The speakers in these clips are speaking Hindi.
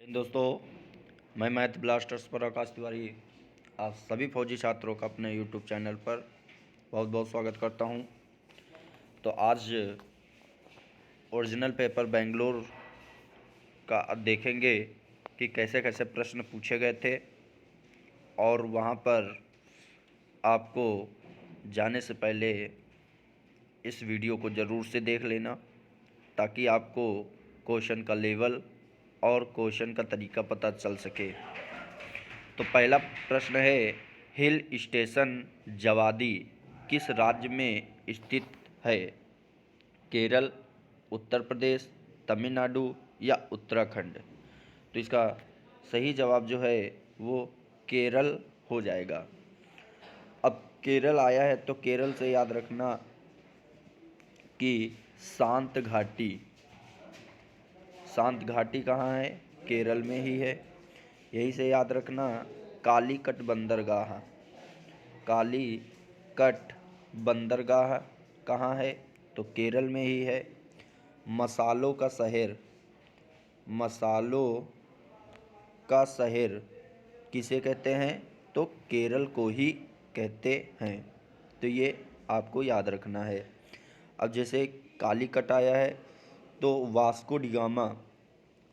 दोस्तों, मैं मैथ ब्लास्टर्स पर आकाश तिवारी आप सभी फौजी छात्रों का अपने यूट्यूब चैनल पर बहुत बहुत स्वागत करता हूं। तो आज ओरिजिनल पेपर बेंगलोर का देखेंगे कि कैसे कैसे प्रश्न पूछे गए थे, और वहां पर आपको जाने से पहले इस वीडियो को ज़रूर से देख लेना, ताकि आपको क्वेश्चन का लेवल और क्वेश्चन का तरीका पता चल सके। तो पहला प्रश्न है, हिल स्टेशन जवादी किस राज्य में स्थित है? केरल, उत्तर प्रदेश, तमिलनाडु या उत्तराखंड? तो इसका सही जवाब जो है वो केरल हो जाएगा। अब केरल आया है तो केरल से याद रखना कि शांत घाटी, शांत घाटी कहाँ है? केरल में ही है। यही से याद रखना कालीकट बंदरगाह, कालीकट बंदरगाह कहाँ है? तो केरल में ही है। मसालों का शहर, मसालों का शहर किसे कहते हैं? तो केरल को ही कहते हैं। तो ये आपको याद रखना है। अब जैसे कालीकट आया है तो वास्को डी गामा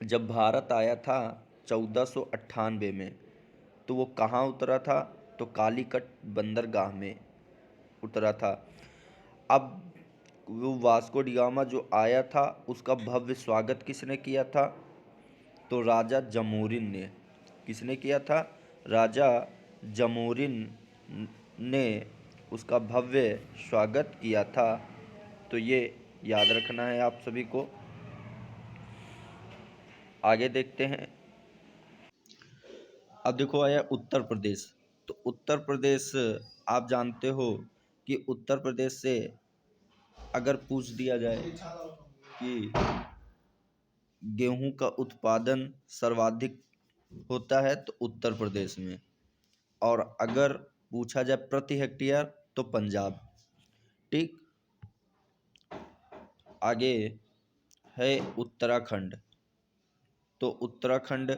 जब भारत आया था 1498 में, तो वो कहाँ उतरा था? तो कालीकट बंदरगाह में उतरा था। अब वो वास्को डी गामा जो आया था उसका भव्य स्वागत किसने किया था? तो राजा जमोरिन ने। किसने किया था? राजा जमोरिन ने उसका भव्य स्वागत किया था। तो ये याद रखना है आप सभी को। आगे देखते हैं। अब देखो आया उत्तर प्रदेश। तो उत्तर प्रदेश, आप जानते हो कि उत्तर प्रदेश से अगर पूछ दिया जाए कि गेहूं का उत्पादन सर्वाधिक होता है तो उत्तर प्रदेश में, और अगर पूछा जाए प्रति हेक्टेयर तो पंजाब। ठीक। आगे है उत्तराखंड। तो उत्तराखंड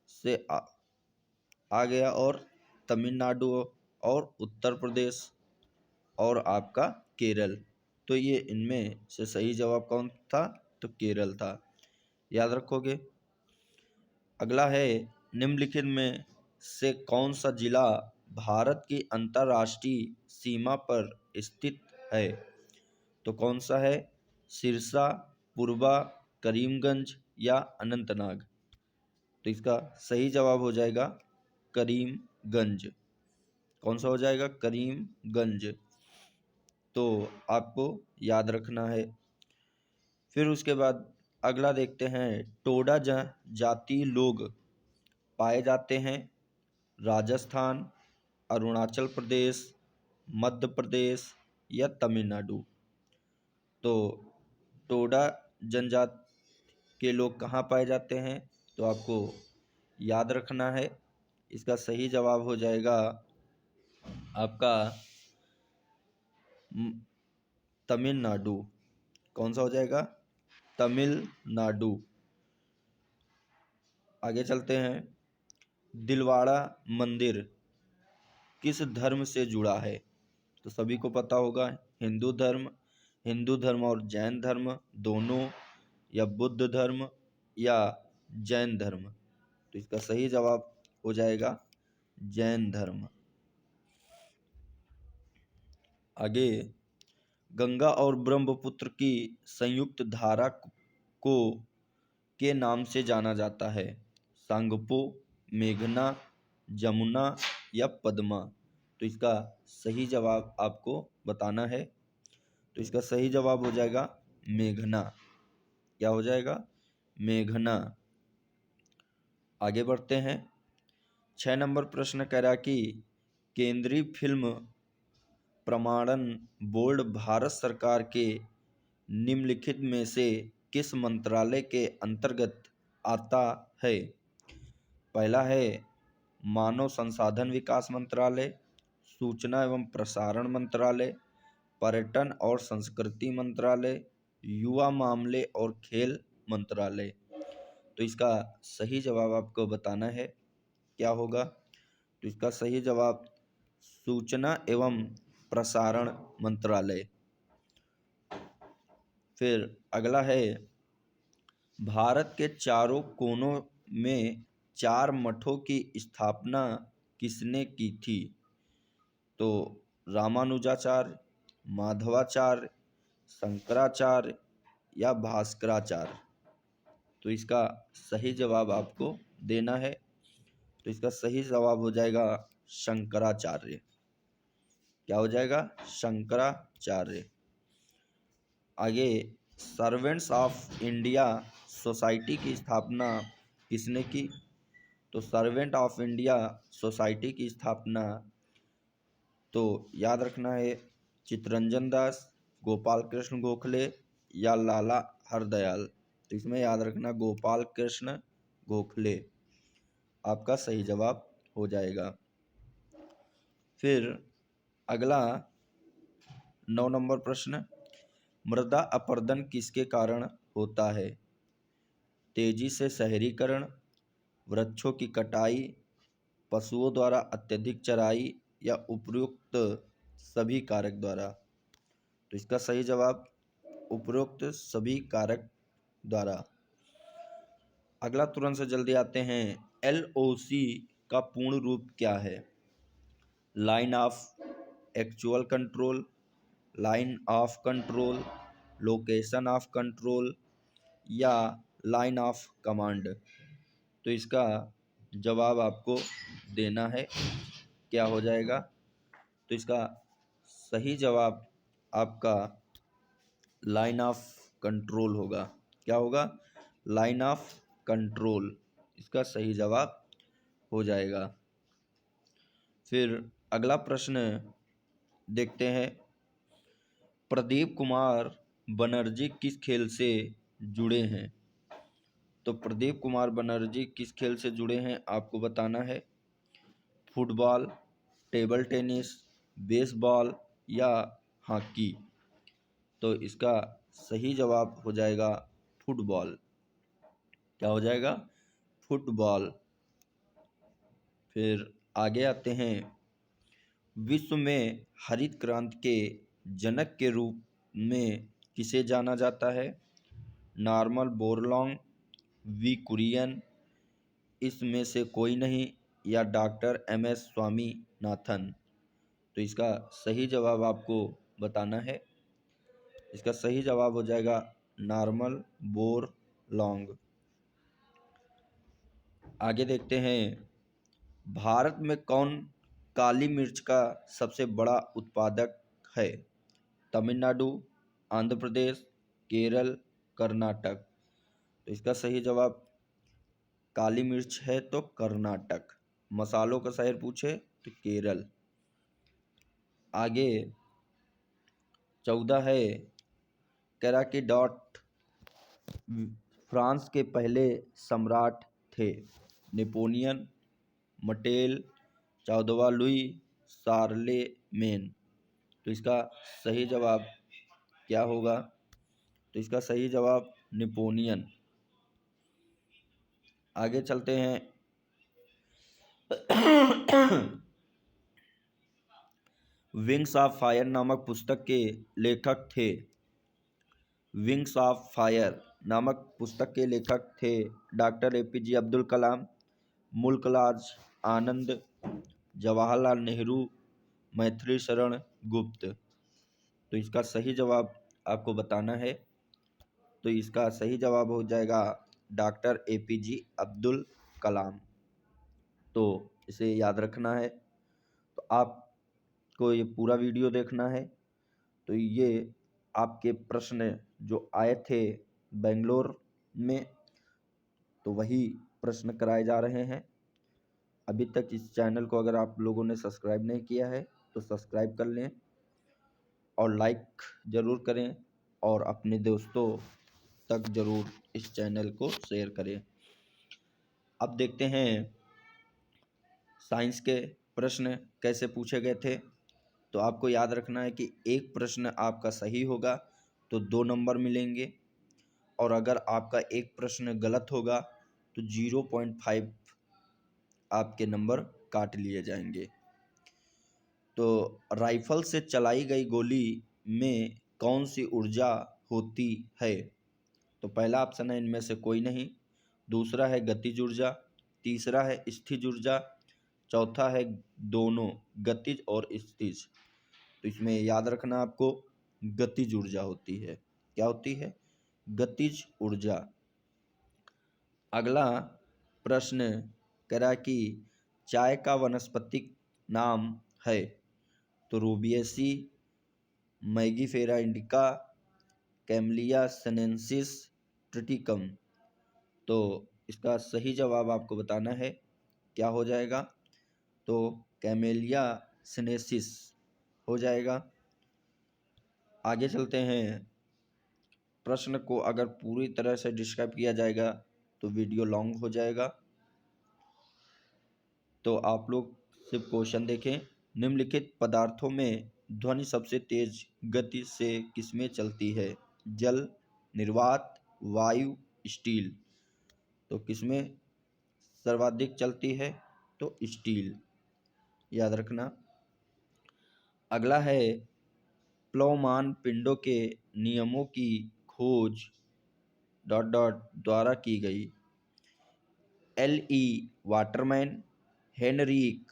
से आ गया, और तमिलनाडु और उत्तर प्रदेश और आपका केरल। तो ये इनमें से सही जवाब कौन था? तो केरल था। याद रखोगे। अगला है, निम्नलिखित में से कौन सा जिला भारत की अंतर्राष्ट्रीय सीमा पर स्थित है? तो कौन सा है? सिरसा, पूर्वा, करीमगंज या अनंतनाग? तो इसका सही जवाब हो जाएगा करीमगंज। कौन सा हो जाएगा? करीमगंज। तो आपको याद रखना है। फिर उसके बाद अगला देखते हैं, टोडा जाति लोग पाए जाते हैं राजस्थान, अरुणाचल प्रदेश, मध्य प्रदेश या तमिलनाडु? तो टोडा जनजाति के लोग कहाँ पाए जाते हैं? तो आपको याद रखना है। इसका सही जवाब हो जाएगा आपका तमिलनाडु। कौन सा हो जाएगा? तमिलनाडु। आगे चलते हैं। दिलवाड़ा मंदिर किस धर्म से जुड़ा है? तो सभी को पता होगा, हिंदू धर्म और जैन धर्म दोनों, या बुद्ध धर्म या जैन धर्म? तो इसका सही जवाब हो जाएगा जैन धर्म। आगे, गंगा और ब्रह्मपुत्र की संयुक्त धारा को के नाम से जाना जाता है? सांगपो, मेघना, जमुना या पद्मा? तो इसका सही जवाब आपको बताना है। तो इसका सही जवाब हो जाएगा मेघना। क्या हो जाएगा? मेघना। आगे बढ़ते हैं। 6 नंबर प्रश्न कह रहा कि केंद्रीय फिल्म प्रमाणन बोर्ड भारत सरकार के निम्नलिखित में से किस मंत्रालय के अंतर्गत आता है? पहला है मानव संसाधन विकास मंत्रालय, सूचना एवं प्रसारण मंत्रालय, पर्यटन और संस्कृति मंत्रालय, युवा मामले और खेल मंत्रालय? तो इसका सही जवाब आपको बताना है, क्या होगा। तो इसका सही जवाब सूचना एवं प्रसारण मंत्रालय। फिर अगला है, भारत के चारों कोनों में 4 मठों की स्थापना किसने की थी। तो रामानुजाचार्य, माधवाचार्य, शंकराचार्य या भास्कराचार्य। तो इसका सही जवाब आपको देना है। तो इसका सही जवाब हो जाएगा शंकराचार्य। क्या हो जाएगा, शंकराचार्य। आगे, सर्वेंट्स ऑफ इंडिया सोसाइटी की स्थापना किसने की। तो सर्वेंट ऑफ इंडिया सोसाइटी की स्थापना तो याद रखना है चित्तरंजन दास, गोपाल कृष्ण गोखले या लाला हरदयाल। तो इसमें याद रखना गोपाल कृष्ण गोखले आपका सही जवाब हो जाएगा। फिर अगला 9 नंबर प्रश्न, मृदा अपरदन किसके कारण होता है। तेजी से शहरीकरण, वृक्षों की कटाई, पशुओं द्वारा अत्यधिक चराई या उपयुक्त सभी कारक द्वारा। तो इसका सही जवाब उपरोक्त सभी कारक द्वारा। अगला तुरंत से जल्दी आते हैं, LOC का पूर्ण रूप क्या है। Line of actual control, line of control, location of control या लाइन ऑफ कमांड। तो इसका जवाब आपको देना है, क्या हो जाएगा। तो इसका सही जवाब आपका लाइन ऑफ कंट्रोल होगा। क्या होगा, लाइन ऑफ कंट्रोल इसका सही जवाब हो जाएगा। फिर अगला प्रश्न देखते हैं, प्रदीप कुमार बनर्जी किस खेल से जुड़े हैं। तो प्रदीप कुमार बनर्जी किस खेल से जुड़े हैं आपको बताना है। फुटबॉल, टेबल टेनिस, बेसबॉल या हॉकी। तो इसका सही जवाब हो जाएगा फुटबॉल। क्या हो जाएगा, फुटबॉल। फिर आगे आते हैं, विश्व में हरित क्रांति के जनक के रूप में किसे जाना जाता है। नॉर्मन बोरलॉग, वी कुरियन, इसमें से कोई नहीं या डॉक्टर MS स्वामीनाथन। तो इसका सही जवाब आपको बताना है। इसका सही जवाब हो जाएगा नॉर्मन बोरलॉग। आगे देखते हैं, भारत में कौन काली मिर्च का सबसे बड़ा उत्पादक है। तमिलनाडु, आंध्र प्रदेश, केरल, कर्नाटक। तो इसका सही जवाब काली मिर्च है तो कर्नाटक। मसालों का शहर पूछे तो केरल। आगे 14 है, कैराकीडॉट फ्रांस के पहले सम्राट थे। नेपोलियन, मटेल, 14वां लुई, शार्लेमेन। तो इसका सही जवाब क्या होगा। तो इसका सही जवाब नेपोलियन। आगे चलते हैं, विंग्स ऑफ फायर नामक पुस्तक के लेखक थे। विंग्स ऑफ फायर नामक पुस्तक के लेखक थे डॉक्टर APJ अब्दुल कलाम, मुल्कराज आनंद, जवाहरलाल नेहरू, मैथिली शरण गुप्त। तो इसका सही जवाब आपको बताना है। तो इसका सही जवाब हो जाएगा डॉक्टर APJ अब्दुल कलाम। तो इसे याद रखना है। तो आपको ये पूरा वीडियो देखना है। तो ये आपके प्रश्न जो आए थे बेंगलोर में, तो वही प्रश्न कराए जा रहे हैं। अभी तक इस चैनल को अगर आप लोगों ने सब्सक्राइब नहीं किया है तो सब्सक्राइब कर लें और लाइक ज़रूर करें और अपने दोस्तों तक ज़रूर इस चैनल को शेयर करें। अब देखते हैं साइंस के प्रश्न कैसे पूछे गए थे। तो आपको याद रखना है कि एक प्रश्न आपका सही होगा तो 2 नंबर मिलेंगे, और अगर आपका एक प्रश्न गलत होगा तो 0.5 आपके नंबर काट लिए जाएंगे। तो राइफल से चलाई गई गोली में कौन सी ऊर्जा होती है? तो पहला ऑप्शन है इनमें से कोई नहीं, दूसरा है गतिज ऊर्जा, तीसरा है स्थिज ऊर्जा, चौथा है दोनों गतिज और स्थिज। तो इसमें याद रखना आपको गतिज ऊर्जा होती है। क्या होती है? गतिज ऊर्जा। अगला प्रश्न कह रहा है कि चाय का वानस्पतिक नाम है। तो रूबिएसी, मैगीफेरा इंडिका, कैमलिया सिनेंसिस, ट्रिटिकम। तो इसका सही जवाब आपको बताना है, क्या हो जाएगा? तो कैमेलिया सिनेसिस हो जाएगा। आगे चलते हैं। प्रश्न को अगर पूरी तरह से डिस्क्राइब किया जाएगा तो वीडियो लॉन्ग हो जाएगा, तो आप लोग सिर्फ क्वेश्चन देखें। निम्नलिखित पदार्थों में ध्वनि सबसे तेज गति से किसमें चलती है? जल, निर्वात, वायु, स्टील। तो किसमें सर्वाधिक चलती है? तो स्टील, याद रखना। अगला है प्लवमान पिंडों के नियमों की खोज डॉट डॉट द्वारा की गई। L.E. Waterman, Heinrich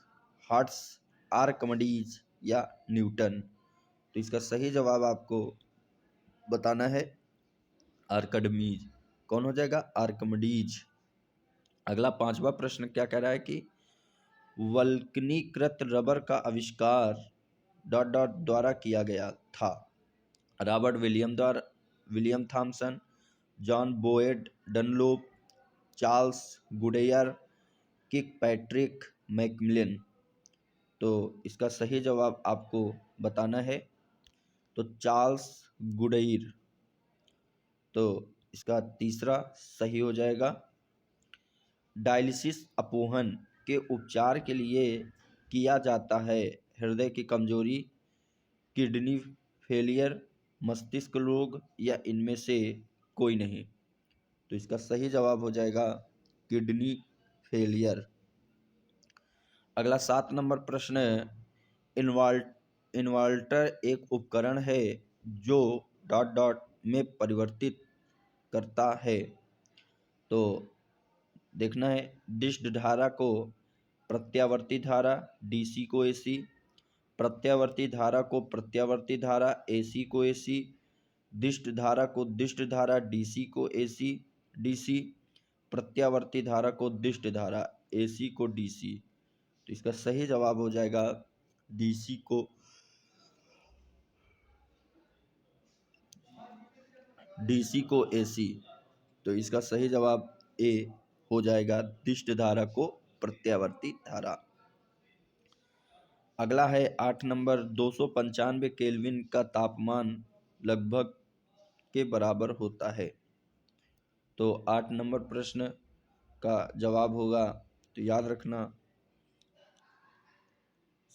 Hertz, Archimedes या न्यूटन। तो इसका सही जवाब आपको बताना है आर्किमिडीज। कौन हो जाएगा? आर्किमिडीज। अगला पांचवा प्रश्न क्या कह रहा है कि वल्कनीकृत रबर का आविष्कार डॉट डॉट द्वारा किया गया था। Robert William Thomson, John Boyd Dunlop, Charles Goodyear, Kirkpatrick Macmillan. तो इसका सही जवाब आपको बताना है, तो चार्ल्स गुडेयर। तो इसका तीसरा सही हो जाएगा। डायलिसिस अपोहन के उपचार के लिए किया जाता है। हृदय की कमजोरी, किडनी फेलियर, मस्तिष्क रोग या इनमें से कोई नहीं। तो इसका सही जवाब हो जाएगा किडनी फेलियर। अगला 7 नंबर प्रश्न है, इन्वर्टर एक उपकरण है जो डॉट डॉट में परिवर्तित करता है। तो देखना है, डिस्ड धारा को प्रत्यावर्ती धारा, डीसी को एसी, प्रत्यावर्ती धारा को प्रत्यावर्ती धारा, एसी को एसी, डिस्ड धारा को डिस्ड धारा, डीसी को एसी डीसी, प्रत्यावर्ती धारा को डिस्ड धारा, एसी को डीसी। तो इसका सही जवाब हो जाएगा डीसी को एसी। तो इसका सही जवाब ए हो जाएगा, डिस्ड धारा को प्रत्यावर्ती धारा। अगला है 8 नंबर, 295 केल्विन का तापमान लगभग के बराबर होता है। तो 8 नंबर प्रश्न का जवाब होगा, तो याद रखना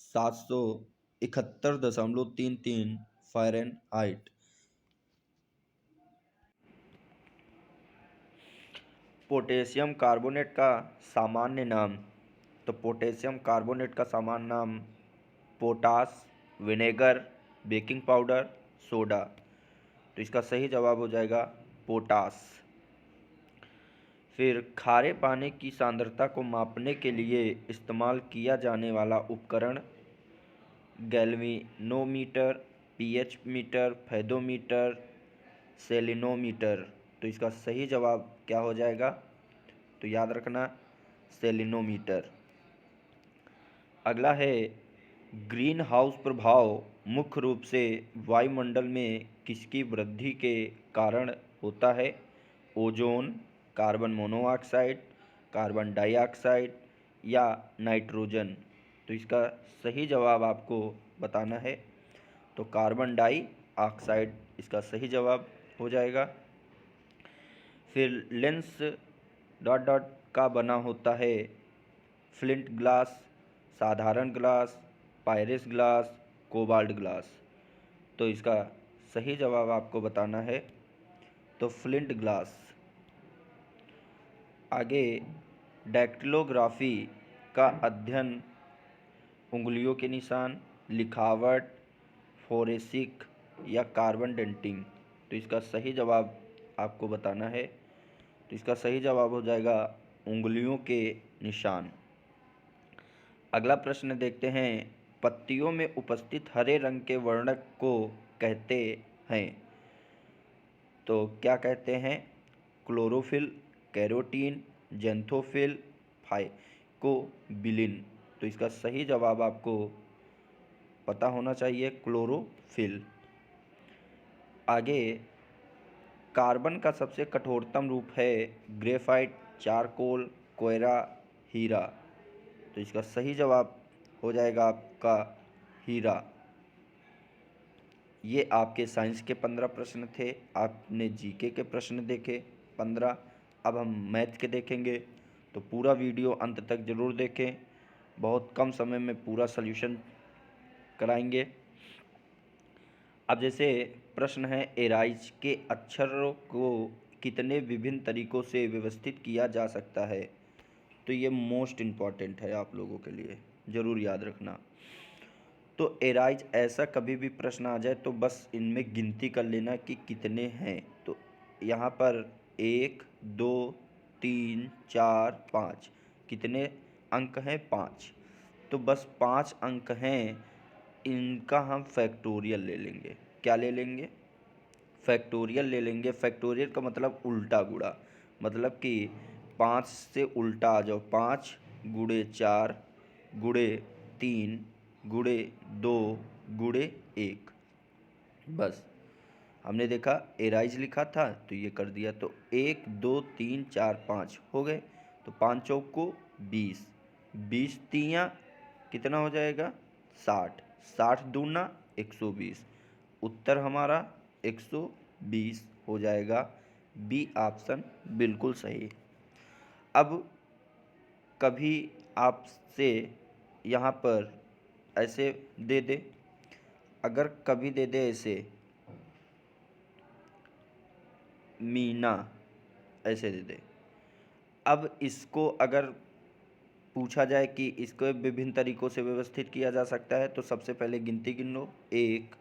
771.33 फ़ारेनहाइट। पोटेशियम कार्बोनेट का सामान्य नाम। तो पोटेशियम कार्बोनेट का सामान्य नाम potash, vinegar, baking powder, soda. तो इसका सही जवाब हो जाएगा पोटास। फिर खारे पानी की सांद्रता को मापने के लिए इस्तेमाल किया जाने वाला उपकरण galvanometer, pH meter, fathometer, salinometer. तो इसका सही जवाब क्या हो जाएगा? तो याद रखना सेलिनोमीटर। अगला है ग्रीन हाउस प्रभाव मुख्य रूप से वायुमंडल में किसकी वृद्धि के कारण होता है? Ozone, carbon monoxide, carbon dioxide या नाइट्रोजन। तो इसका सही जवाब आपको बताना है, तो कार्बन डाइऑक्साइड इसका सही जवाब हो जाएगा। फिर लेंस डॉट डॉट का बना होता है फ्लिंट ग्लास, साधारण ग्लास, पायरस ग्लास, कोबाल्ट ग्लास। तो इसका सही जवाब आपको बताना है, तो फ्लिंट ग्लास। आगे डैक्टिलोग्राफी का अध्ययन उंगलियों के निशान, लिखावट, फोरेसिक या कार्बन डेंटिंग। तो इसका सही जवाब आपको बताना है। तो इसका सही जवाब हो जाएगा उंगलियों के निशान। अगला प्रश्न देखते हैं, पत्तियों में उपस्थित हरे रंग के वर्णक को कहते हैं। तो क्या कहते हैं? Chlorophyll, carotene, xanthophyll, phycobilin. तो इसका सही जवाब आपको पता होना चाहिए, क्लोरोफिल। आगे, कार्बन का सबसे कठोरतम रूप है ग्रेफाइट, चारकोल, कोयला, हीरा। तो इसका सही जवाब हो जाएगा आपका हीरा। ये आपके साइंस के 15 प्रश्न थे। आपने जीके के प्रश्न देखे 15। अब हम मैथ के देखेंगे, तो पूरा वीडियो अंत तक ज़रूर देखें। बहुत कम समय में पूरा सॉल्यूशन कराएंगे। अब जैसे प्रश्न है, एराइज के अक्षरों को कितने विभिन्न तरीकों से व्यवस्थित किया जा सकता है? तो ये मोस्ट इम्पॉर्टेंट है आप लोगों के लिए, ज़रूर याद रखना। तो एराइज ऐसा कभी भी प्रश्न आ जाए तो बस इनमें गिनती कर लेना कि कितने हैं। तो यहाँ पर 1, 2, 3, 4, 5, कितने अंक हैं? 5। तो बस 5 अंक हैं, इनका हम फैक्टोरियल ले लेंगे। क्या ले लेंगे? फैक्टोरियल ले लेंगे। फैक्टोरियल का मतलब उल्टा गुणा, मतलब कि 5 से उल्टा आ जाओ। 5 गुणे 4 गुणे 3 गुणे 2 गुणे 1। बस हमने देखा एराइज लिखा था तो ये कर दिया। तो 1, 2, 3, 4, 5 हो गए। तो 5 चौक को 20, 20 तियाँ कितना हो जाएगा? 60, 60 दूना 120। उत्तर हमारा 120 हो जाएगा। बी ऑप्शन बिल्कुल सही। अब कभी आपसे यहाँ पर ऐसे दे दे, अगर कभी दे दे ऐसे मीना, ऐसे दे दे। अब इसको अगर पूछा जाए कि इसको विभिन्न तरीकों से व्यवस्थित किया जा सकता है, तो सबसे पहले गिनती गिन लो। 1,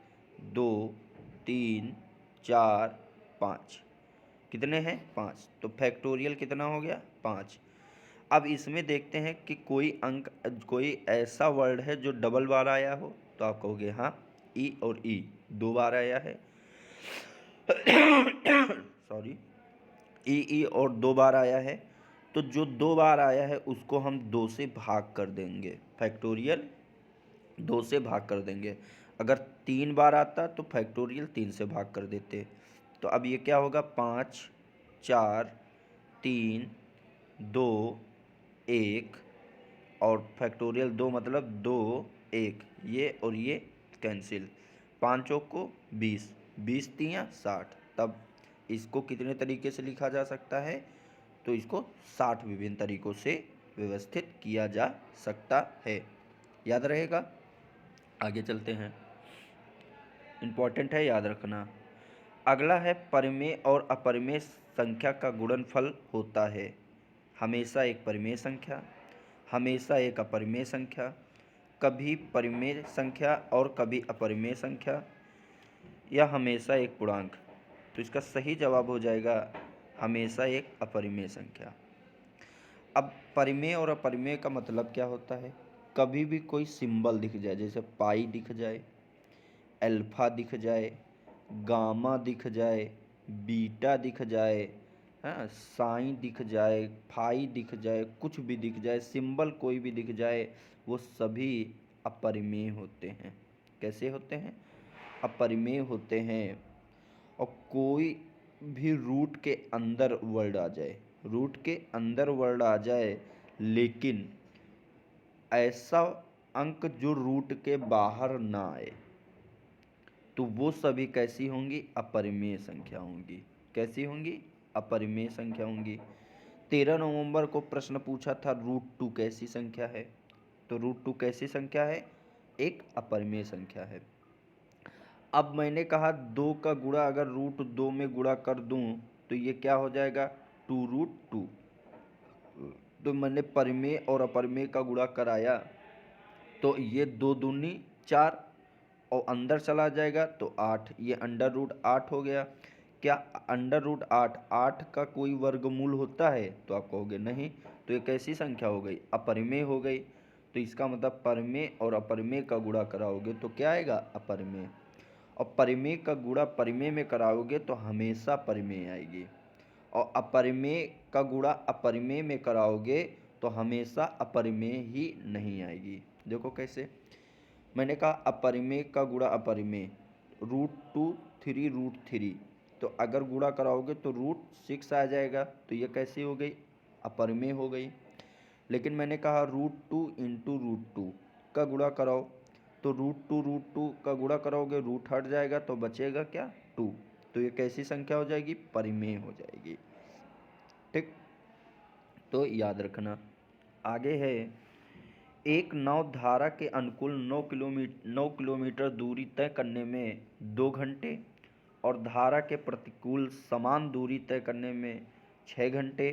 2, 3, 4, 5। कितने हैं? 5। तो फैक्टोरियल कितना हो गया? 5। अब इसमें देखते हैं कि कोई ऐसा वर्ड है जो डबल बार आया हो। तो आप कहोगे हाँ, ई और ई 2 बार आया है। सॉरी, ई और 2 बार आया है। तो जो 2 बार आया है उसको हम 2 से भाग कर देंगे। फैक्टोरियल 2 से भाग कर देंगे। अगर 3 बार आता तो फैक्टोरियल 3 से भाग कर देते। तो अब ये क्या होगा? 5, 4, 3, 2, 1 और फैक्टोरियल 2 मतलब 2, 1। ये और ये कैंसिल। 5 चौक को 20, 20 तियाँ 60। तब इसको कितने तरीके से लिखा जा सकता है? तो इसको 60 विभिन्न तरीकों से व्यवस्थित किया जा सकता है। याद रहेगा? आगे चलते हैं, इम्पॉर्टेंट है, याद रखना। अगला है, परिमेय और अपरिमेय संख्या का गुणनफल होता है हमेशा एक परिमेय संख्या, हमेशा एक अपरिमेय संख्या, कभी परिमेय संख्या और कभी अपरिमेय संख्या, या हमेशा एक पूर्णांक। तो इसका सही जवाब हो जाएगा हमेशा एक अपरिमेय संख्या। अब परिमेय और अपरिमेय का मतलब क्या होता है? कभी भी कोई सिंबल दिख जाए, जैसे पाई दिख जाए, अल्फा दिख जाए, गामा दिख जाए, बीटा दिख जाए, हाँ, साइन दिख जाए, फाई दिख जाए, कुछ भी दिख जाए, सिंबल कोई भी दिख जाए, वो सभी अपरिमेय होते हैं। कैसे होते हैं? अपरिमेय होते हैं। और कोई भी रूट के अंदर वर्ड आ जाए, रूट के अंदर वर्ड आ जाए, लेकिन ऐसा अंक जो रूट के बाहर ना आए, तो वो सभी कैसी होंगी? अपरिमेय संख्या होंगी। कैसी होंगी? अपरिमेय संख्या होंगी। 13 नवंबर को प्रश्न पूछा था, √2 कैसी संख्या है? तो √2 कैसी संख्या है? एक अपरिमेय संख्या है। अब मैंने कहा 2 का गुणा अगर √2 में गुणा कर दूं तो ये क्या हो जाएगा? 2√2। तो मैंने परिमेय और अपरिमेय का गुणा कराया तो ये 2 दूनी 4 और अंदर चला जाएगा तो 8, ये अंडर रूट 8 हो गया। क्या अंडर रूट 8 8 का कोई वर्गमूल होता है? तो आप कहोगे नहीं। तो ये कैसी संख्या हो गई? अपरिमेय हो गई। तो इसका मतलब परिमेय और अपरिमेय का गुणा कराओगे तो क्या आएगा? अपरिमेय। और परिमेय का गुणा परिमेय में कराओगे तो हमेशा परिमेय आएगी, और अपरिमेय का गुणा अपरिमेय में कराओगे तो हमेशा अपरिमेय ही नहीं आएगी। देखो कैसे, मैंने कहा अपरिमेय का गुणा अपरिमेय, √2 3√3, तो अगर गुणा कराओगे तो √6 आ जाएगा, तो ये कैसी हो गई? अपरिमेय हो गई। लेकिन मैंने कहा √2 इंटू √2 का गुणा कराओ, तो √2 का गुणा करोगे, रूट हट जाएगा तो बचेगा क्या? 2। तो ये कैसी संख्या हो जाएगी? परिमेय हो जाएगी। ठीक, तो याद रखना। आगे है, एक नाव धारा के अनुकूल 9 किलोमीटर दूरी तय करने में 2 घंटे और धारा के प्रतिकूल समान दूरी तय करने में 6 घंटे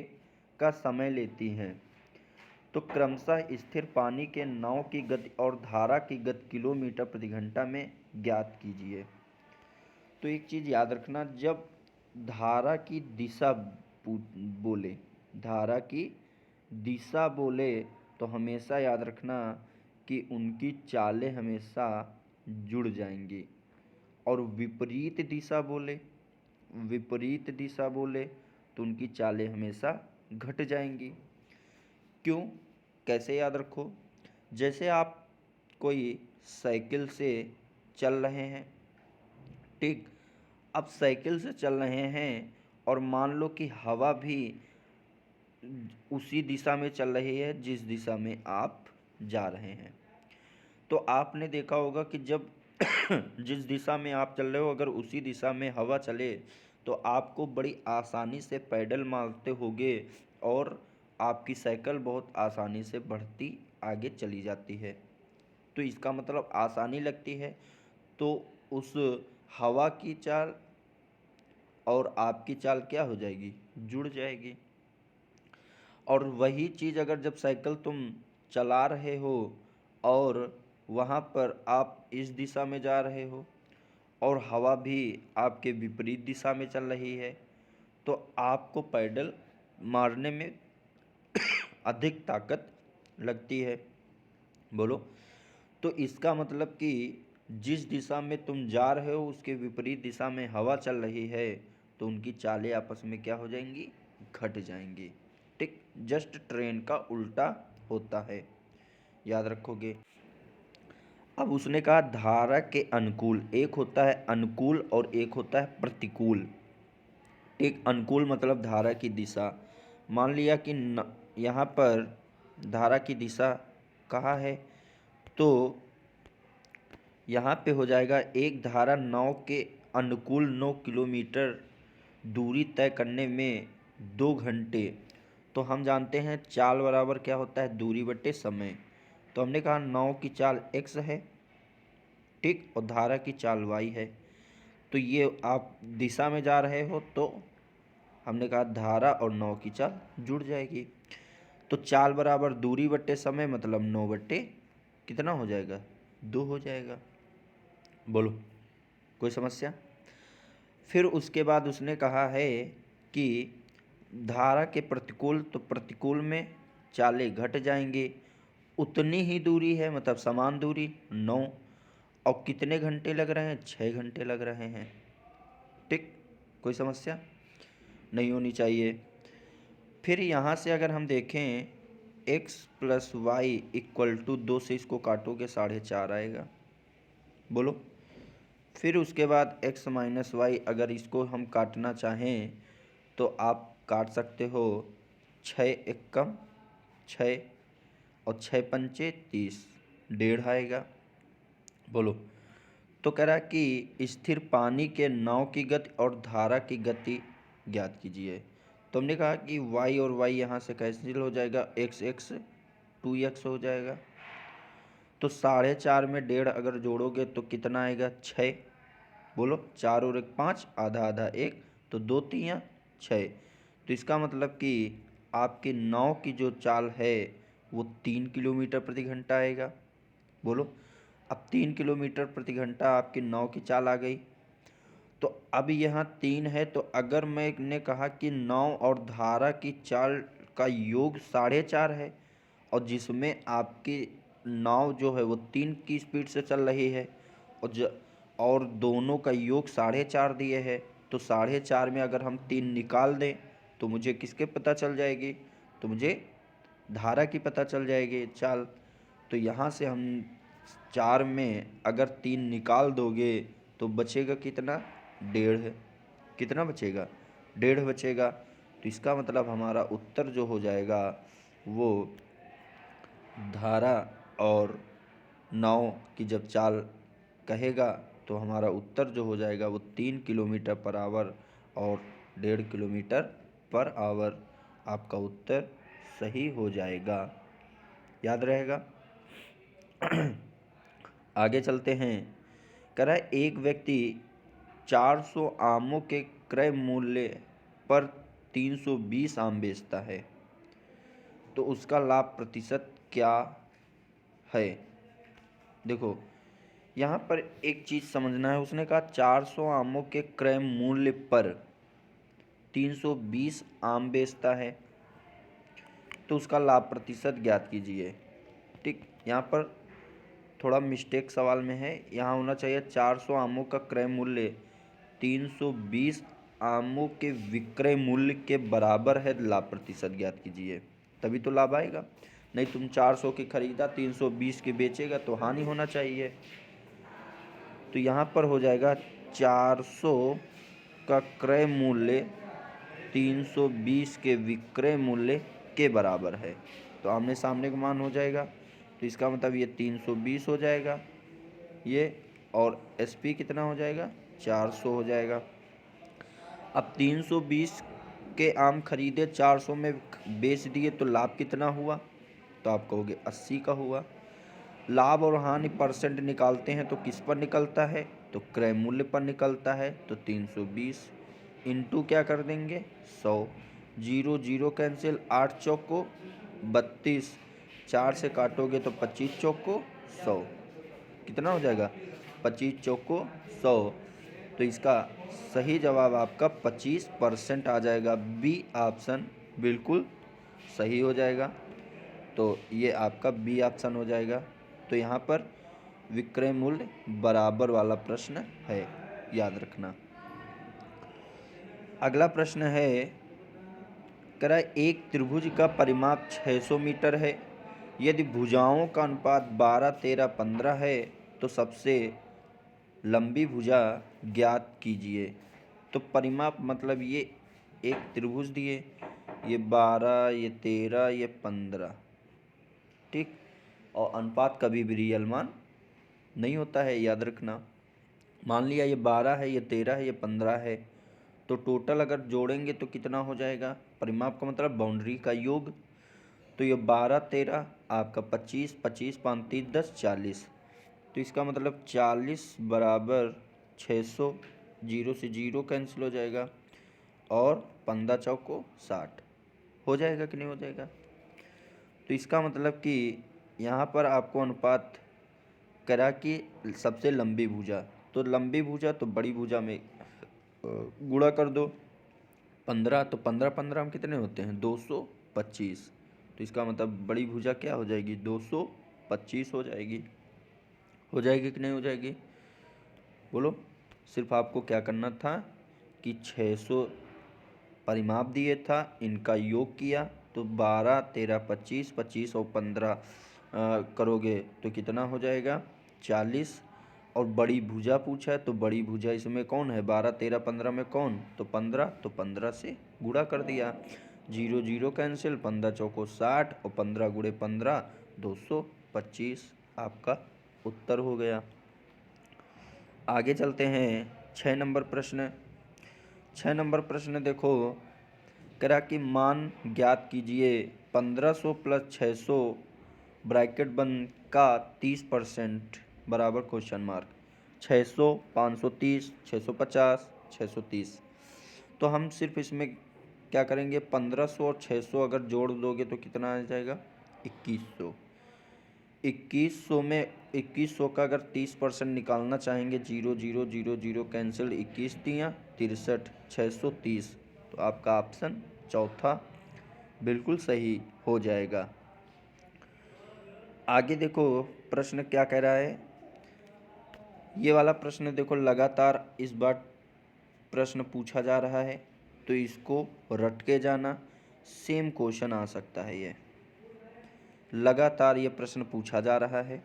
का समय लेती है, तो क्रमशः स्थिर पानी के नाव की गति और धारा की गति किलोमीटर प्रति घंटा में ज्ञात कीजिए। तो एक चीज़ याद रखना, जब धारा की दिशा बोले, धारा की दिशा बोले तो हमेशा याद रखना कि उनकी चालें हमेशा जुड़ जाएंगी, और विपरीत दिशा बोले, विपरीत दिशा बोले तो उनकी चालें हमेशा घट जाएंगी। क्यों? कैसे याद रखो? जैसे आप कोई साइकिल से चल रहे हैं, ठीक, अब साइकिल से चल रहे हैं और मान लो कि हवा भी उसी दिशा में चल रही है जिस दिशा में आप जा रहे हैं, तो आपने देखा होगा कि जब जिस दिशा में आप चल रहे हो अगर उसी दिशा में हवा चले तो आपको बड़ी आसानी से पैडल मारते होगे और आपकी साइकिल बहुत आसानी से बढ़ती आगे चली जाती है। तो इसका मतलब आसानी लगती है, तो उस हवा की चाल और आपकी चाल क्या हो जाएगी? जुड़ जाएगी। और वही चीज़ अगर जब साइकिल तुम चला रहे हो और वहाँ पर आप इस दिशा में जा रहे हो और हवा भी आपके विपरीत दिशा में चल रही है, तो आपको पैडल मारने में अधिक ताकत लगती है। बोलो, तो इसका मतलब कि जिस दिशा में तुम जा रहे हो उसके विपरीत दिशा में हवा चल रही है, तो उनकी चालें आपस में क्या हो जाएंगी? घट जाएंगी। ठीक, जस्ट ट्रेन का उल्टा होता है, याद रखोगे। अब उसने कहा धारा के अनुकूल, एक होता है अनुकूल और एक होता है प्रतिकूल। एक अनुकूल मतलब धारा की दिशा, मान लिया कि यहाँ पर धारा की दिशा कहाँ है, तो यहाँ पे हो जाएगा एक धारा नाव के अनुकूल 9 किलोमीटर दूरी तय करने में 2 घंटे। तो हम जानते हैं चाल बराबर क्या होता है? दूरी बटे समय। तो हमने कहा नाव की चाल x है, ठीक, और धारा की चाल y है। तो ये आप दिशा में जा रहे हो तो हमने कहा धारा और नाव की चाल जुड़ जाएगी। तो चाल बराबर दूरी बटे समय मतलब 9 बटे कितना हो जाएगा? 2 हो जाएगा। बोलो, कोई समस्या? फिर उसके बाद उसने कहा है कि धारा के प्रतिकूल, तो प्रतिकूल में चालें घट जाएंगे, उतनी ही दूरी है मतलब समान दूरी 9, और कितने घंटे लग रहे हैं? 6 घंटे लग रहे हैं। ठीक, कोई समस्या नहीं होनी चाहिए। फिर यहाँ से अगर हम देखें x + y = 2 से इसको काटोगे 4.5 आएगा। बोलो, फिर उसके बाद x - y अगर इसको हम काटना चाहें तो आप काट सकते हो, 6 एकम 6 और 6 पंचे 30, 1.5 आएगा। बोलो, तो कह रहा है कि स्थिर पानी के नाव की गति और धारा की गति ज्ञात कीजिए। तो हमने कहा कि y और y यहाँ से कैंसिल हो जाएगा, x 2x हो जाएगा। तो 4.5 में 1.5 अगर जोड़ोगे तो कितना आएगा? 6। बोलो, 4 और 1 5, आधा आधा 1, तो 2 × 3 = 6। तो इसका मतलब कि आपके नाव की जो चाल है वो 3 किलोमीटर प्रति घंटा आएगा। बोलो, अब 3 किलोमीटर प्रति घंटा आपकी नाव की चाल आ गई। तो अब यहाँ 3 है, तो अगर मैंने कहा कि नाव और धारा की चाल का योग 4.5 है, और जिसमें आपकी नाव जो है वो 3 की स्पीड से चल रही है, और दोनों का योग 4.5 दिए है, तो 4.5 में अगर हम 3 निकाल दें तो मुझे किसके पता चल जाएगी? तो मुझे धारा की पता चल जाएगी चाल। तो यहाँ से हम 4 में अगर 3 निकाल दोगे तो बचेगा कितना? 1.5। कितना बचेगा? 1.5 बचेगा। तो इसका मतलब हमारा उत्तर जो हो जाएगा वो धारा और नाव की जब चाल कहेगा तो हमारा उत्तर जो हो जाएगा वो 3 किलोमीटर पर आवर और 1.5 किलोमीटर पर आवर। आपका उत्तर सही हो जाएगा। याद रहेगा। आगे चलते हैं। कह रहा है एक व्यक्ति 400 आमों के क्रय मूल्य पर 320 आम बेचता है, तो उसका लाभ प्रतिशत क्या है? देखो, यहाँ पर एक चीज़ समझना है। उसने कहा 400 आमों के क्रय मूल्य पर 320 आम बेचता है, तो उसका लाभ प्रतिशत ज्ञात कीजिए। ठीक, यहाँ पर थोड़ा मिस्टेक सवाल में है। यहाँ होना चाहिए 400 आमों का क्रय मूल्य 320 आमों के विक्रय मूल्य के बराबर है, लाभ प्रतिशत ज्ञात कीजिए, तभी तो लाभ आएगा। नहीं, तुम 400 के खरीदा 320 के बेचेगा तो हानि होना चाहिए। तो यहाँ पर हो जाएगा 400 का क्रय मूल्य 320 के विक्रय मूल्य के बराबर है, तो आमने सामने का मान हो जाएगा। तो इसका मतलब ये 320 हो जाएगा ये, और एसपी कितना हो जाएगा? 400 हो जाएगा। अब 320 के आम खरीदे 400 में बेच दिए तो लाभ कितना हुआ? तो आप कहोगे 80 का हुआ। लाभ और हानि परसेंट निकालते हैं तो किस पर निकलता है? तो क्रय मूल्य पर निकलता है। तो 320 इंटू क्या कर देंगे? 100। 0 0 कैंसिल, 8 चौक को 32, 4 से काटोगे तो 25 चौक को 100। कितना हो जाएगा? 25 चौक को 100। तो इसका सही जवाब आपका 25% आ जाएगा। बी ऑप्शन बिल्कुल सही हो जाएगा। तो ये आपका बी ऑप्शन हो जाएगा। तो यहाँ पर विक्रय मूल्य बराबर वाला प्रश्न है, याद रखना। अगला प्रश्न है, कह रहा है एक त्रिभुज का परिमाप 600 मीटर है। यदि भुजाओं का अनुपात 12 13 15 है तो सबसे लंबी भुजा ज्ञात कीजिए। तो परिमाप मतलब ये एक त्रिभुज दिए, ये 12, ये 13, ये 15। ठीक, और अनुपात कभी भी रियल मान नहीं होता है, याद रखना। मान लिया ये 12 है, ये 13 है, ये 15 है, तो टोटल अगर जोड़ेंगे तो कितना हो जाएगा? परिमाप का मतलब बाउंड्री का योग। तो ये 12 13 आपका 25, 25 5 3 10 40। तो इसका मतलब 40 बराबर 600, 0 से 0 कैंसिल हो जाएगा, और 15 चौको 60 हो जाएगा कि नहीं हो जाएगा? तो इसका मतलब कि यहाँ पर आपको अनुपात करा कि सबसे लंबी भुजा, तो लंबी भुजा तो बड़ी भुजा में गुणा कर दो। 15 तो 15 15 हम कितने होते हैं? 225। तो इसका मतलब बड़ी भुजा क्या हो जाएगी? 225 हो जाएगी। हो जाएगी कि नहीं हो जाएगी? बोलो। सिर्फ आपको क्या करना था कि 600 परिमाप दिए था, इनका योग किया, तो 12 13 25, 25 और 15 करोगे तो कितना हो जाएगा? 40। और बड़ी भुजा पूछा है, तो बड़ी भुजा इसमें कौन है? 12 13 15 में कौन? तो 15। तो 15 से गुणा कर दिया। 0 0 कैंसिल, 15 चौको 60 और 15 गुणे 15 225 आपका उत्तर हो गया। आगे चलते हैं 6 नंबर प्रश्न। 6 नंबर प्रश्न देखो, करा कि मान ज्ञात कीजिए 1500 प्लस 600 ब्रैकेट बंद का 30% बराबर क्वेश्चन मार्क। 600, 530, 650, 630। तो हम सिर्फ इसमें क्या करेंगे, 1500 और 600 अगर जोड़ दोगे तो कितना आ जाएगा, 2100। 2100 में 2100 का अगर 30% निकालना चाहेंगे, 0 0 0 0 कैंसिल, 21 दिया 63, 630। तो आपका ऑप्शन चौथा बिल्कुल सही हो जाएगा। आगे देखो प्रश्न क्या कह रहा है। ये वाला प्रश्न देखो लगातार इस बार प्रश्न पूछा जा रहा है, तो इसको रट के जाना, सेम क्वेश्चन आ सकता है। ये लगातार ये प्रश्न पूछा जा रहा है,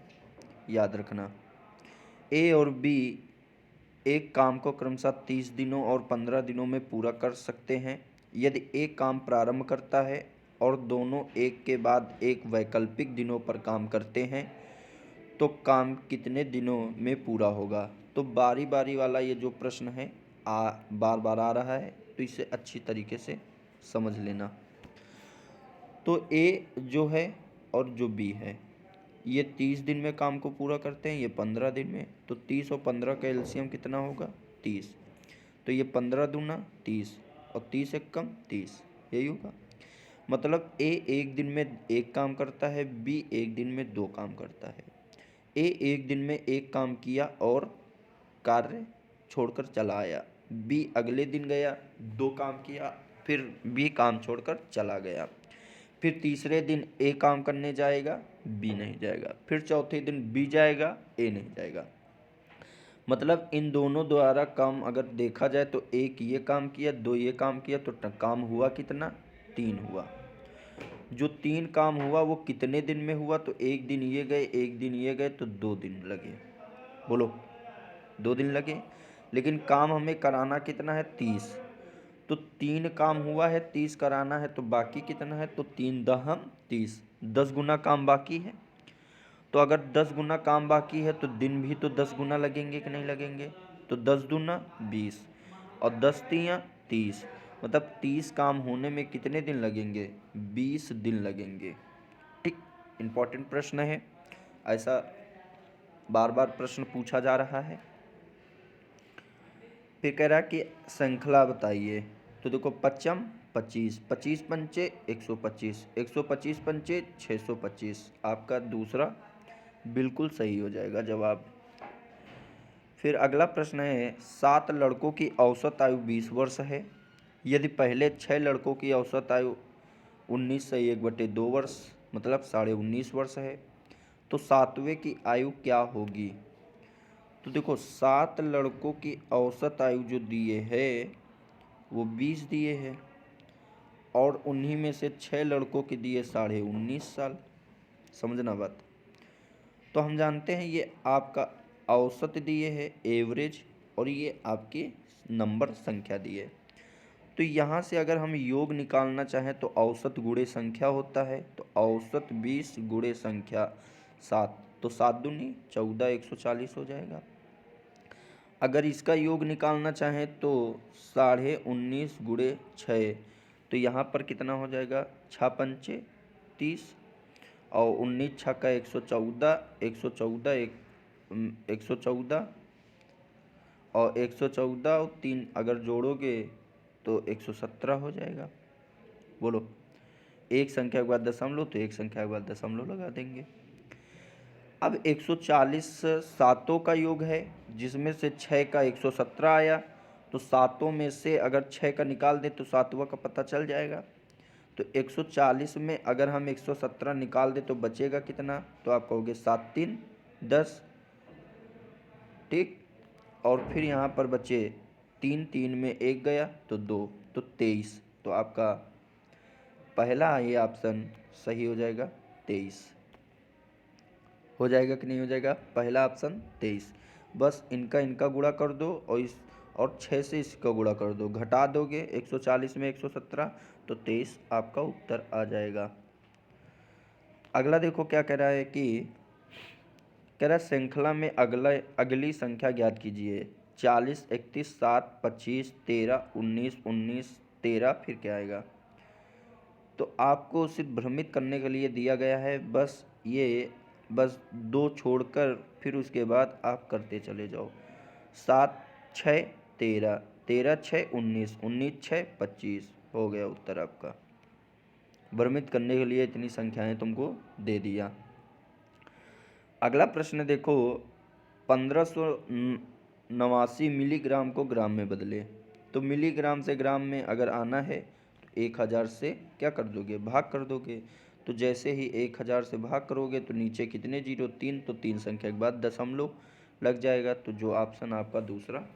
याद रखना। ए और बी एक काम को क्रमशः 30 दिनों और 15 दिनों में पूरा कर सकते हैं। यदि एक काम प्रारंभ करता है और दोनों एक के बाद एक वैकल्पिक दिनों पर काम करते हैं, तो काम कितने दिनों में पूरा होगा। तो बारी बारी वाला ये जो प्रश्न है बार बार आ रहा है, तो इसे अच्छी तरीके से समझ लेना। तो ए जो है और जो बी है, ये 30 दिन में काम को पूरा करते हैं, ये 15 दिन में। तो 30 और 15 का एलसीएम कितना होगा, 30। तो ये 15 दूना 30 और 30 एक कम 30, यही होगा। मतलब ए एक दिन में एक काम करता है, बी एक दिन में दो काम करता है। ए एक दिन में एक काम किया और कार्य छोड़कर चला आया। बी अगले दिन गया, दो काम किया, फिर बी काम छोड़कर चला गया। फिर तीसरे दिन ए काम करने जाएगा, बी नहीं जाएगा। फिर चौथे दिन बी जाएगा, ए नहीं जाएगा। मतलब इन दोनों द्वारा काम अगर देखा जाए तो एक ये काम किया, दो ये काम किया, तो काम हुआ कितना, 3 हुआ। जो 3 काम हुआ वो कितने दिन में हुआ, तो एक दिन ये गए, एक दिन ये गए, तो 2 दिन लगे। बोलो, 2 दिन लगे। लेकिन काम हमें कराना कितना है, 30। तो 3 काम हुआ है, 30 कराना है, तो बाकी कितना है, तो 3 दहम 30, 10 गुना काम बाकी है। तो अगर 10 गुना काम बाकी है तो दिन भी तो 10 गुना लगेंगे कि नहीं लगेंगे। तो 10 दूना 20 और 10 तियाँ 30। मतलब 30 काम होने में कितने दिन लगेंगे, 20 दिन लगेंगे। ठीक, इम्पॉर्टेंट प्रश्न है, ऐसा बार बार प्रश्न पूछा जा रहा है। फिर कह रहा है कि श्रृंखला बताइए। तो देखो 25 25 25 पंचे 125, 125 पंचे 625, आपका दूसरा बिल्कुल सही हो जाएगा जवाब। फिर अगला प्रश्न है, 7 लड़कों की औसत आयु 20 वर्ष है। यदि पहले 6 लड़कों की औसत आयु 19 से 1/2 वर्ष मतलब 19.5 वर्ष है, तो सातवें की आयु क्या होगी। तो देखो 7 लड़कों की औसत आयु जो दिए है वो 20 दिए है, और उन्हीं में से 6 लड़कों की दिए 19.5 साल। समझना बात। तो हम जानते हैं ये आपका औसत दिए है, एवरेज, और ये आपकी नंबर संख्या दिए। तो यहाँ से अगर हम योग निकालना चाहें तो औसत गुणे संख्या होता है। तो औसत 20 गुणे संख्या 7, तो 7 दूनी 14, 140 हो जाएगा। अगर इसका योग निकालना चाहें तो 19.5 गुणे 6, तो यहाँ पर कितना हो जाएगा, 6 पंचे 30 और 19 छक्का 114, 114 114 और 114 और 3 अगर जोड़ोगे तो 117 हो जाएगा। बोलो, एक संख्या के बाद दशमलव, तो एक संख्या के बाद दशमलव लगा देंगे। अब 140 सातों का योग है, जिसमें से 6 का 117 आया, तो सातों में से अगर 6 का निकाल दें तो सातवां का पता चल जाएगा। तो 140 में अगर हम 117 निकाल दें तो बचेगा कितना, तो आप कहोगे 7 3 10। ठीक, और फिर यहाँ पर बचे 3, 3 में 1 गया तो 2, तो 23। तो आपका पहला ये ऑप्शन सही हो जाएगा, 23 हो जाएगा कि नहीं हो जाएगा, पहला ऑप्शन 23। बस इनका गुणा कर दो और 6 से इसका गुणा कर दो, घटा दोगे 140 में 117, तो 23 आपका उत्तर आ जाएगा। अगला देखो क्या कह रहा है कि कह रहा है श्रृंखला में अगली संख्या ज्ञात कीजिए। 40 31 7 25 13 19 19 13, फिर क्या आएगा। तो आपको सिर्फ भ्रमित करने के लिए दिया गया है, बस 2 छोड़कर फिर उसके बाद आप करते चले जाओ। 7 6 13, 13 6 19, 19 6 25, हो गया उत्तर आपका। भ्रमित करने के लिए इतनी संख्याएं तुमको दे दिया। अगला प्रश्न देखो, 1589 मिलीग्राम को ग्राम में बदले। तो मिलीग्राम से ग्राम में अगर आना है तो 1000 से क्या कर दोगे, भाग कर दोगे। तो जैसे ही 1000 से भाग करोगे तो नीचे कितने जीरो, 3, तो 3 संख्या के बाद दशमलव लग जाएगा। तो जो ऑप्शन आपका दूसरा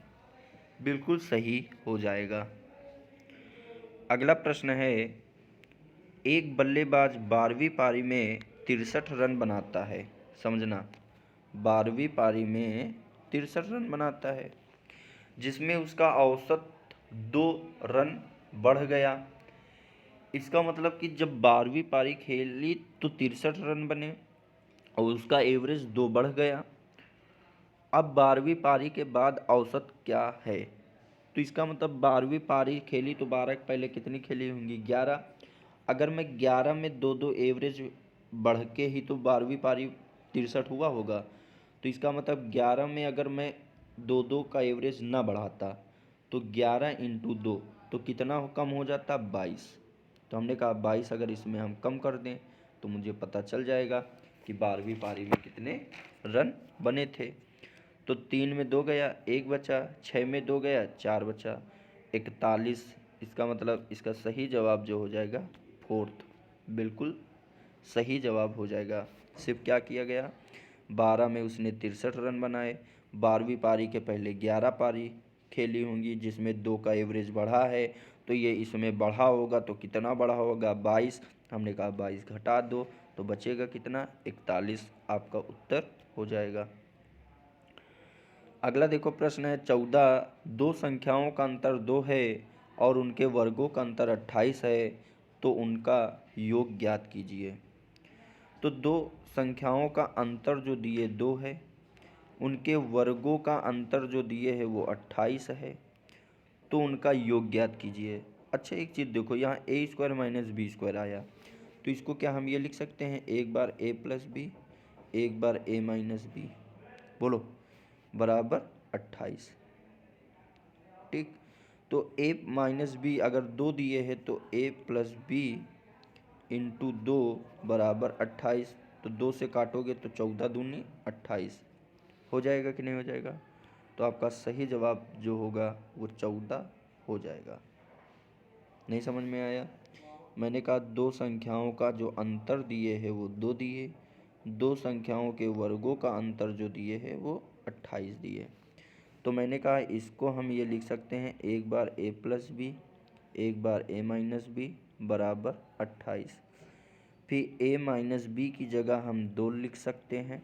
बिल्कुल सही हो जाएगा। अगला प्रश्न है, एक बल्लेबाज 12वीं पारी में 63 रन बनाता है। समझना, 12वीं पारी में 63 रन बनाता है, जिसमें उसका औसत 2 रन बढ़ गया। इसका मतलब कि जब 12वीं पारी खेली तो 63 रन बने और उसका एवरेज 2 बढ़ गया। अब 12वीं पारी के बाद औसत क्या है, तो इसका मतलब 12वीं पारी खेली तो 12 के पहले कितनी खेली होंगी, 11। अगर मैं 11 में 2-2 एवरेज बढ़ के ही तो 12वीं पारी 63 हुआ होगा। तो इसका मतलब 11 में अगर मैं 2-2 का एवरेज ना बढ़ाता तो 11 इंटू 2 तो कितना कम हो जाता, 22। तो हमने कहा 22 अगर इसमें हम कम कर दें तो मुझे पता चल जाएगा कि 12वीं पारी में कितने रन बने थे। तो 3 में 2 गया, 1 बचा, 6 में 2 गया, 4 बचा, 41। इसका मतलब इसका सही जवाब जो हो जाएगा फोर्थ, बिल्कुल सही जवाब हो जाएगा। सिर्फ क्या किया गया, 12 में उसने 63 रन बनाए, 12वीं पारी के पहले 11 पारी खेली होंगी जिसमें 2 का एवरेज बढ़ा है, तो ये इसमें बढ़ा होगा तो कितना बढ़ा होगा, 22। हमने कहा 22 घटा दो तो बचेगा कितना, 41 आपका उत्तर हो जाएगा। अगला देखो प्रश्न है 14, दो संख्याओं का अंतर 2 है और उनके वर्गों का अंतर 28 है, तो उनका योग ज्ञात कीजिए। तो दो संख्याओं का अंतर जो दिए 2 है, उनके वर्गों का अंतर जो दिए है वो 28 है, तो उनका योग ज्ञात कीजिए। अच्छा एक चीज़ देखो, यहाँ ए स्क्वायर माइनस बी स्क्वायर आया, तो इसको क्या हम ये लिख सकते हैं, एक बार ए प्लस बी, एक बार ए माइनस बी, बोलो, बराबर 28। ठीक, तो a माइनस बी अगर 2 दिए हैं तो a प्लस बी इंटू 2 बराबर 28। तो 2 से काटोगे तो 14 दूनी 28 हो जाएगा कि नहीं हो जाएगा। तो आपका सही जवाब जो होगा वो 14 हो जाएगा। नहीं समझ में आया, मैंने कहा दो संख्याओं का जो अंतर दिए है वो 2 दिए, दो संख्याओं के वर्गों का अंतर जो दिए है वो 28 दिए। तो मैंने कहा इसको हम ये लिख सकते हैं, एक बार a प्लस बी, एक बार a माइनस बी बराबर 28। फिर a माइनस बी की जगह हम 2 लिख सकते हैं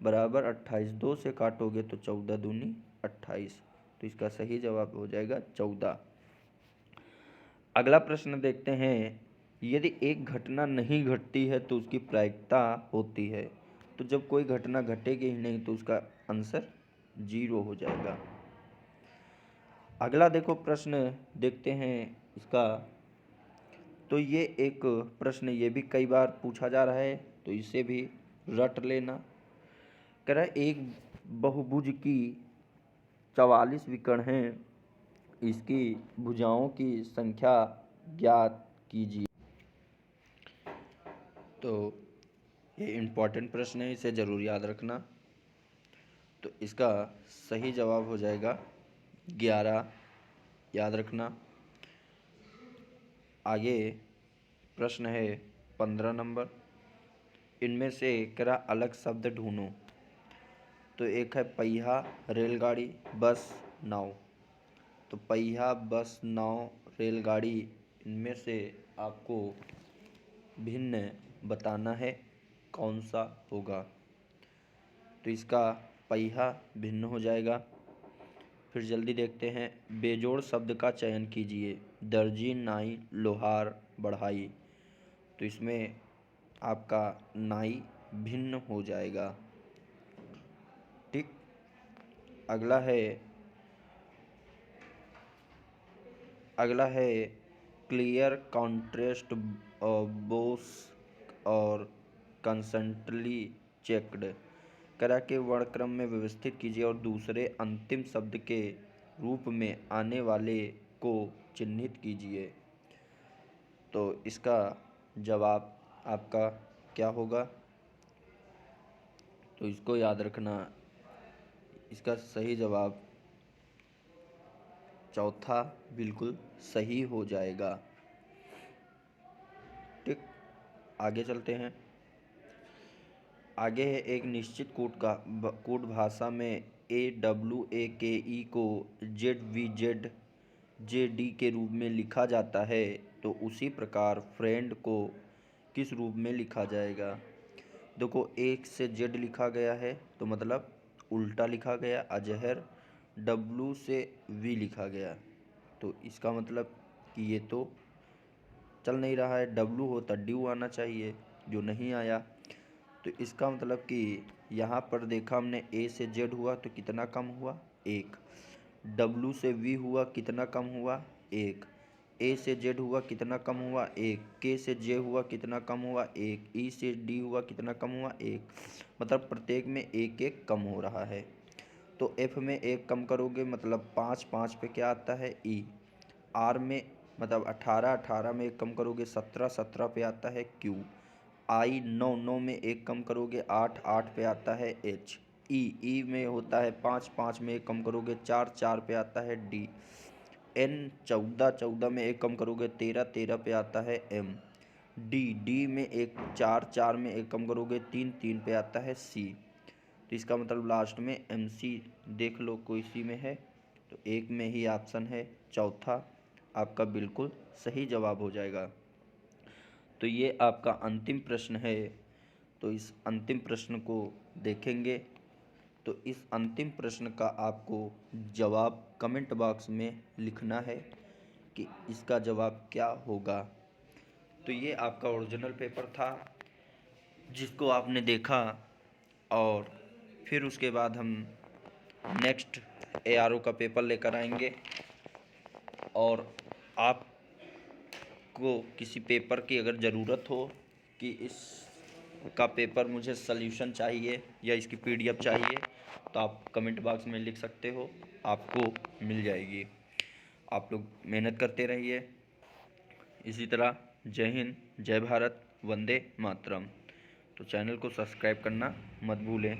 बराबर 28। 2 से काटोगे तो 14 दूनी 28, तो इसका सही जवाब हो जाएगा 14। अगला प्रश्न देखते हैं, यदि एक घटना नहीं घटती है तो उसकी प्रायिकता होती है। तो जब कोई घटना घटेगी ही नहीं तो उसका आंसर 0 हो जाएगा। अगला देखो प्रश्न देखते हैं इसका, तो ये एक प्रश्न ये भी कई बार पूछा जा रहा है तो इसे भी रट लेना। कह रहा है एक बहुभुज की 44 विकर्ण हैं, इसकी भुजाओं की संख्या ज्ञात कीजिए। तो ये इम्पोर्टेंट प्रश्न है, इसे ज़रूर याद रखना। तो इसका सही जवाब हो जाएगा 11, याद रखना। आगे प्रश्न है 15 नंबर, इनमें से करा अलग शब्द ढूंढो। तो एक है पहिया, रेलगाड़ी, बस, नाव। तो पहिया, बस, नाव, रेलगाड़ी, इनमें से आपको भिन्न बताना है कौन सा होगा। तो इसका पहिया भिन्न हो जाएगा। फिर जल्दी देखते हैं, बेजोड़ शब्द का चयन कीजिए, दर्जी, नाई, लोहार, बढ़ाई। तो इसमें आपका नाई भिन्न हो जाएगा। ठीक, अगला है क्लियर, कॉन्ट्रास्ट, बोस और कंसंट्रली चेक्ड। करा के वर्णक्रम में व्यवस्थित कीजिए और दूसरे अंतिम शब्द के रूप में आने वाले को चिन्हित कीजिए। तो इसका जवाब आपका क्या होगा? तो इसको याद रखना, इसका सही जवाब चौथा बिल्कुल सही हो जाएगा। ठीक, आगे चलते हैं। आगे है एक निश्चित कोड भाषा में AWAKE को ZVZJD के रूप में लिखा जाता है, तो उसी प्रकार फ्रेंड को किस रूप में लिखा जाएगा? देखो, एक से जेड लिखा गया है तो मतलब उल्टा लिखा गया। अजहर W से V लिखा गया, तो इसका मतलब कि ये तो चल नहीं रहा है। W होता ड्यू आना चाहिए, जो नहीं आया। तो इसका मतलब कि यहाँ पर देखा हमने A से Z हुआ तो कितना कम हुआ? 1। W से V हुआ, कितना कम हुआ? 1। A से Z हुआ, कितना कम हुआ? 1। K से J हुआ, कितना कम हुआ? 1। E से D हुआ, कितना कम हुआ? 1। मतलब प्रत्येक में एक एक कम हो रहा है। तो F में एक कम करोगे मतलब 5, 5 पे क्या आता है? E। R में मतलब 18, 18 में एक कम करोगे 17, 17 पे आता है Q। I 9, 9 में एक कम करोगे 8, 8 पे आता है H। E में होता है 5, 5 में एक कम करोगे 4, 4 पे आता है D। N 14, 14 में एक कम करोगे 13, 13 पे आता है M। D में एक 4, 4 में एक कम करोगे 3, 3 पे आता है C। तो इसका मतलब लास्ट में MC देख लो कोई सी में है, तो एक में ही ऑप्शन है चौथा आपका बिल्कुल सही जवाब हो जाएगा। तो ये आपका अंतिम प्रश्न है। तो इस अंतिम प्रश्न को देखेंगे। तो इस अंतिम प्रश्न का आपको जवाब कमेंट बॉक्स में लिखना है कि इसका जवाब क्या होगा। तो ये आपका ओरिजिनल पेपर था जिसको आपने देखा, और फिर उसके बाद हम नेक्स्ट ARO का पेपर लेकर आएंगे। और आपको किसी पेपर की अगर ज़रूरत हो कि इस का पेपर मुझे सल्यूशन चाहिए या इसकी PDF चाहिए, तो आप कमेंट बॉक्स में लिख सकते हो, आपको मिल जाएगी। आप लोग मेहनत करते रहिए इसी तरह। जय हिंद, जय भारत, वंदे मातरम। तो चैनल को सब्सक्राइब करना मत भूलें।